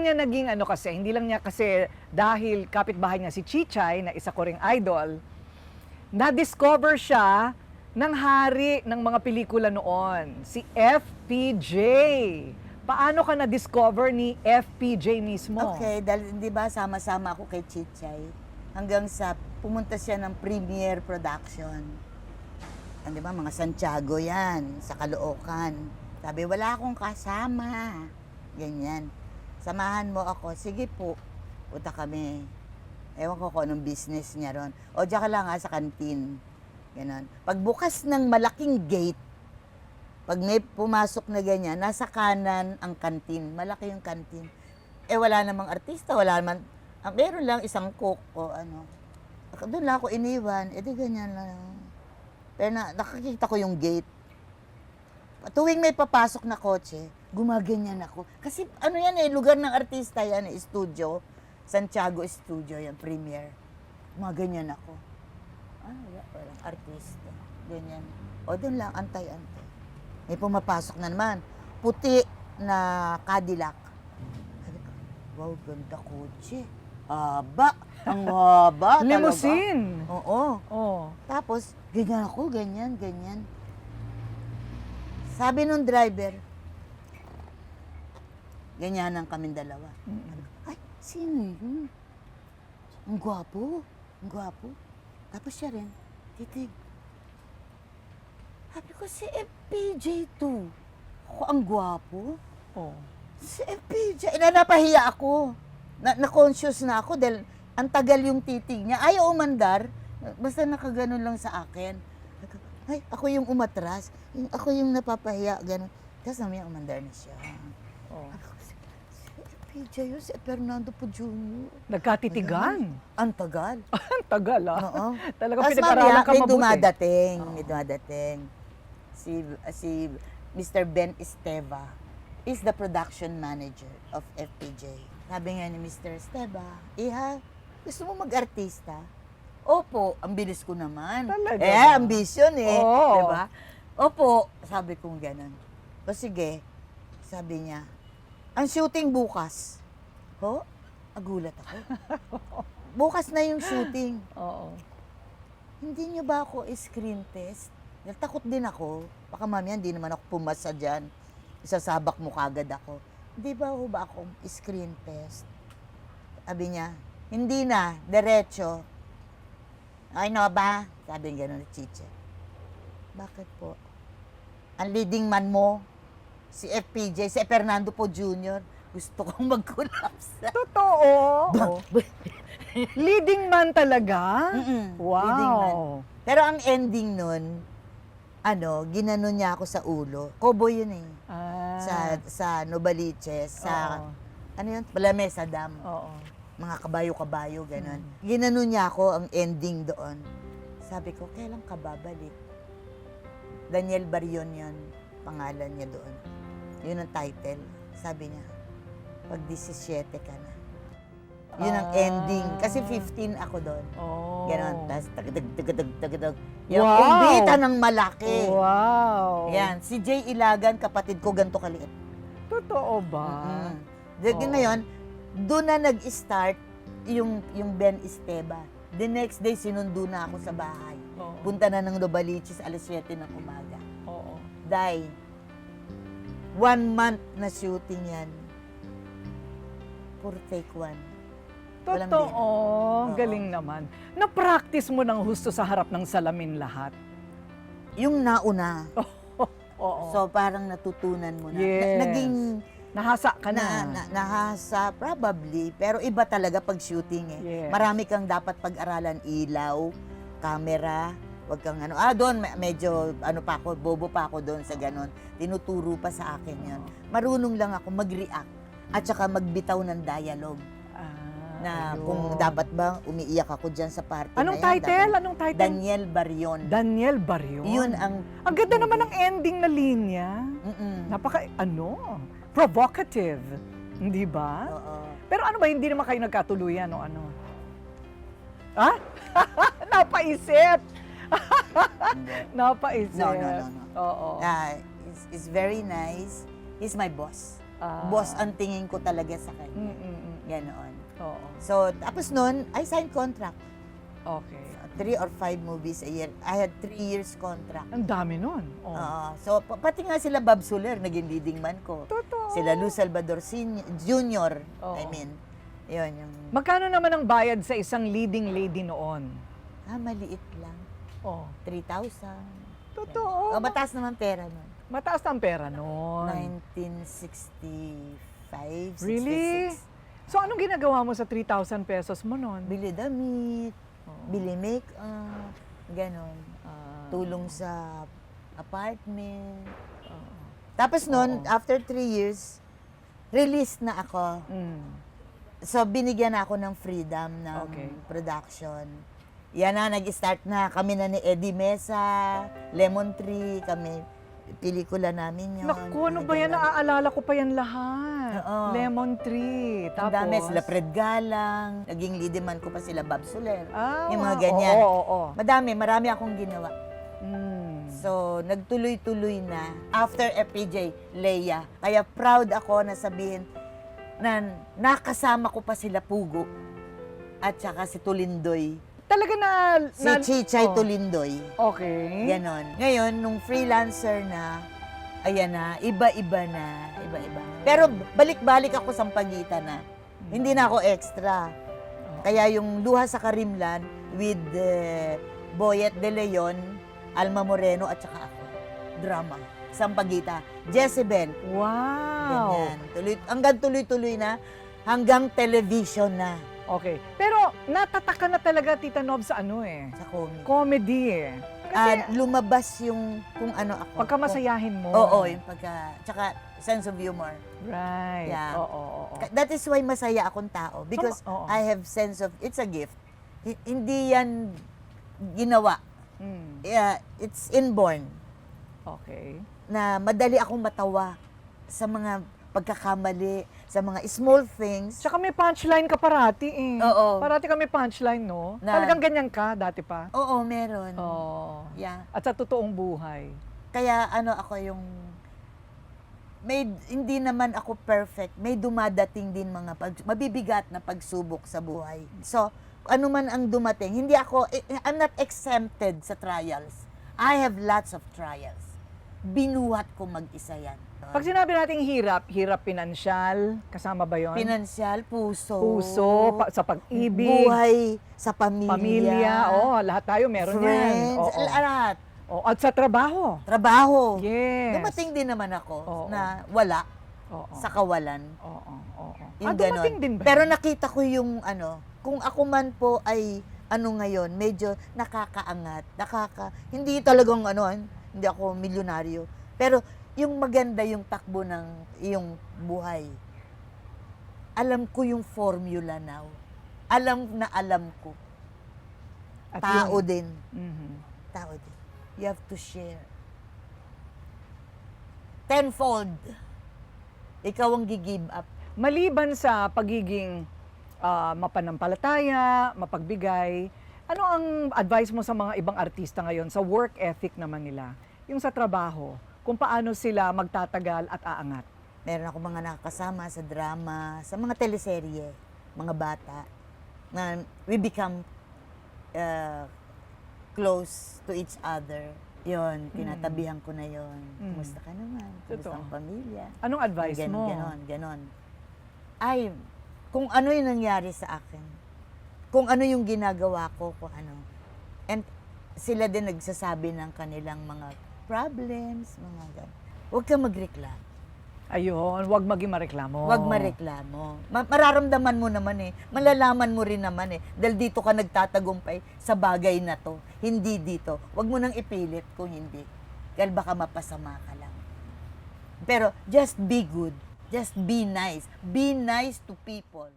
lang niya naging ano kasi, hindi lang niya kasi dahil kapitbahay niya si Chichay, na isa ko ring idol, na-discover siya ng hari ng mga pelikula noon, si FPJ. Paano ka na-discover ni FPJ mismo? Okay, dahil di ba sama-sama ako kay Chichay hanggang sa pumunta siya ng Premiere Production. Di ba, mga Santiago yan, sa Caloocan. Sabi, wala akong kasama. Ganyan. Samahan mo ako. Sige po. Punta kami. Ewan ko kung anong business niya ron. O, diyan ka lang sa kantin. Ganon. Pagbukas ng malaking gate, pag may pumasok na ganyan, nasa kanan ang kantin. Malaki yung kantin. Wala namang artista, wala naman. Meron lang isang cook o ano. Doon lang ako iniwan. Di ganyan lang. Pero nakakita ko yung gate. Tuwing may papasok na kotse, gumaganyan ako. Kasi ano yan lugar ng artista yan, studio. Santiago Studio yan, Premiere. Gumaganyan ako. Walang artista. Ganyan. O doon lang, antay-antay. May pumapasok na naman. Puti na Cadillac. Sabi ko, wow, ganda kotse. Haba. Ang haba. Limousine. Oo. Oh. Tapos, ganyan ako, ganyan. Sabi nung driver, ganyanan kaming dalawa. Ay, sino yun? Ang gwapo. Tapos siya rin, titig. Sabi ko, si FPJ to. Ako ang gwapo. Oh. Si FPJ. Napahiya ako. Na-conscious na ako dahil ang tagal yung titig niya. Ayaw umandar. Basta nakaganon lang sa akin. Ay, ako yung umatras. Ako yung napapahiya. Ganon. Tapos naman umandar na siya. Oh. Si FPJ yun, si Fernando Po Jr. Nagkatitigan. Ang tagal. Ang tagal Oo. Talagang Tapos pinag-aralan ka may mabuti. dumadating. Si Mr. Ben Esteva is the production manager of FPJ. Sabi nga ni Mr. Esteva, Iha, gusto mo mag-artista? Opo, ang bilis ko naman. Talaga ba? Ambition Oo. Diba? Opo, sabi kong ganun. O sige, sabi niya, ang shooting bukas. Ho? Agulat ako. Bukas na yung shooting. Oo. Hindi niyo ba ako screen test? Dahil takot din ako. Baka mamaya, hindi naman ako pumasa dyan. Isasabak mo kagad ako. Hindi ba ako screen test? Sabi niya, hindi na, diretso. Ay, no ba? Sabi nga gano'n ni Chiche. Bakit po? Ang leading man mo, si FPJ, si Fernando Po Jr., gusto kong mag-collapse. Totoo. Oh. Leading man talaga? Wow. Leading man. Pero ang ending nun, ginanon niya ako sa ulo. Cowboy yun sa Novaliches, sa, Palamesa Dam. Oo. Mga kabayo-kabayo, gano'n. Ginanon niya ako ang ending doon. Sabi ko, kailan ka babalik? Daniel Barion yun, pangalan niya doon. Yun ang title. Sabi niya, pag 17 ka na. Yun ang ending. Kasi 15 ako doon. Oh. Ganon. Tapos, tagadag. Yung Wow! imbita ng malaki. Wow. Yan. Si Jay Ilagan, kapatid ko, ganito kaliit. Totoo ba? Ngayon, doon na nag-start yung Ben Esteva. The next day, sinundo na ako sa bahay. Oo. Punta na ng Novaliches, alas 7 ng umaga. Oo. Dahil, 1 month na shooting yan. Puro take 1. Walang Totoo. din. Galing naman. Na-practice mo ng husto sa harap ng salamin lahat. Yung nauna. Oo. So, parang natutunan mo na. Yes. Naging Nahasa ka na. nahasa, probably. Pero iba talaga pag shooting Yes. Marami kang dapat pag-aralan. Ilaw, camera, wag kang doon, medyo, pa ako, bobo pa ako doon sa ganon. Tinuturo pa sa akin yan. Marunong lang ako mag-react at saka magbitaw ng dialogue. Na Ayun. kung dapat ba umiiyak ako dyan sa party Anong na yan. title? Anong title? Daniel Barion. Daniel Barion. Yun ang... Ang ganda naman ng ending na linya. Napaka, provocative. Hindi ba? Oo. Pero ano ba, hindi naman kayo nagkatuluyan o ano? Ha? Napaisip! Napaisip. No. Oo. It's very nice. He's my boss. boss ang tingin ko talaga sa kanya. Ganon. Oo. So, tapos nun, I signed contract. Okay. 3 or 5 movies a year. I had 3 years contract. Ang dami nun. Oh. So, pati nga sila Bob Soler, naging leading man ko. Totoo. Sila Lou Salvador Jr. Oo. I mean, yun yung... Magkano naman ang bayad sa isang leading lady noon? maliit lang. Oh. 3,000. Totoo. Mataas naman pera nun. Mataas ang pera noon. 1965, 66. Really? So, anong ginagawa mo sa 3,000 pesos mo noon? Bili damit, Oo. bili make-up, ganon. Ah, Tulong sa apartment. oo. Tapos nun, Oo. after 3 years, released na ako. So, binigyan na ako ng freedom ng Okay. production. Yan na, nag-start na. Kami na ni Eddie Mesa, Lemon Tree, kami, pelikula namin yun. Naku, ano ba yan? Naaalala ko pa yan lahat. Oo. Lemon Tree. Ang Tapos? dami, sila Fred Galang, naging lidiman ko pa sila Bob Soler. Ah, yung mga ganyan. Oo. Marami akong ginawa. So, nagtuloy-tuloy na. After FPJ, Leia. Kaya proud ako na sabihin na nakasama ko pa sila Pugo at saka si Tulindoy. Talaga na... Si Chichay oh. Tulindoy. Okay. Ganon. Ngayon, nung freelancer na, ayan na, iba-iba na. Pero balik-balik ako sa pagitan na. Hindi na ako extra. Kaya yung Luha sa Karimlan with Boyet De Leon, Alma Moreno at saka ako. Drama. Sampagita. Jezebel. Wow. Ganyan. Hanggang tuloy-tuloy na. Hanggang television na. Okay. Pero natataka na talaga, Tita Nob, sa ano eh. Sa comic. Comedy eh. Kasi Lumabas yung kung ano ako. pagka masayahin mo. Oo, yung pagka... Tsaka sense of humor. Right. Yeah. Oo. That is why masaya akong tao. Because Oo. I have sense of... It's a gift. Hindi yan ginawa. Yeah, it's inborn. Okay. Na madali akong matawa sa mga pagkakamali, sa mga small things. Tsaka may punchline ka parati eh. Oo. Parati ka may punchline, no? Na- Talagang ganyan ka dati pa? Oo, meron. Oo. Yeah. At sa totoong buhay. Kaya ako yung... hindi naman ako perfect. May dumadating din mga mabibigat na pagsubok sa buhay. So, ano man ang dumating, I'm not exempted sa trials. I have lots of trials. Binuhat ko mag-isa yan. Pag sinabi nating hirap, hirap pinansyal, kasama ba yon? Pinansyal, puso. Sa pag-ibig, Buhay, sa pamilya. pamilya, lahat tayo meron yan. Friends, Oo. lahat. At sa trabaho. Trabaho. Yes. Dumating din naman ako Oo. na wala, Oo. sa kawalan. Oo. Yung Dumating ganon. din ba? Pero nakita ko yung kung ako man po ay ngayon, medyo nakakaangat, hindi talagang hindi ako milyonaryo. Pero yung maganda yung takbo ng iyong buhay. Alam ko yung formula now. Alam ko. At Tao yun- din. Mhm. Tao din. You have to share. Tenfold. Ikaw ang gi-give up. Maliban sa pagiging mapanampalataya, mapagbigay, ano ang advice mo sa mga ibang artista ngayon sa work ethic naman nila? Yung sa trabaho, kung paano sila magtatagal at aangat? Meron ako mga nakakasama sa drama, sa mga teleserye, mga bata, na we become close to each other. Yon, tinatabihan ko na yon. Kumusta ka naman? Kumusta Totoo. ang pamilya? Anong advice mo? Ganon. Ay, kung ano yung nangyari sa akin, kung ano yung ginagawa ko, and sila din nagsasabi ng kanilang mga problems, mga ganon. Huwag kang magreklamo. Ayun, wag maging mareklamo. Huwag mareklamo. Mararamdaman mo naman malalaman mo rin naman dahil dito ka nagtatagumpay sa bagay na to, hindi dito. Huwag mo nang ipilit kung hindi. Dahil baka mapasama ka lang. Pero just be good. Just be nice. Be nice to people.